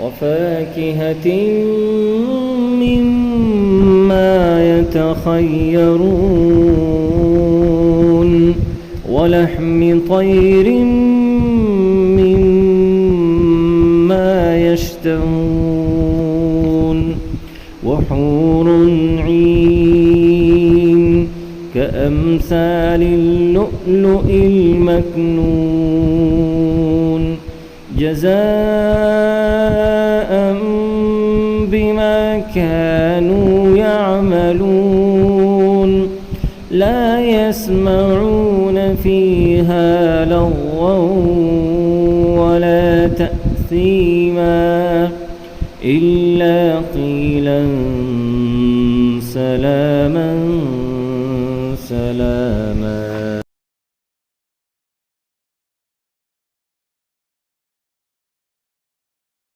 وفاكهة مما يتخيرون ولحم طير مما يشتهون وحور عين كأمثال اللؤلؤ المكنون جزاء بما كانوا يعملون لا يسمعون فيها لغوا ولا تأثيما إلا قيلا سلاما سلاما.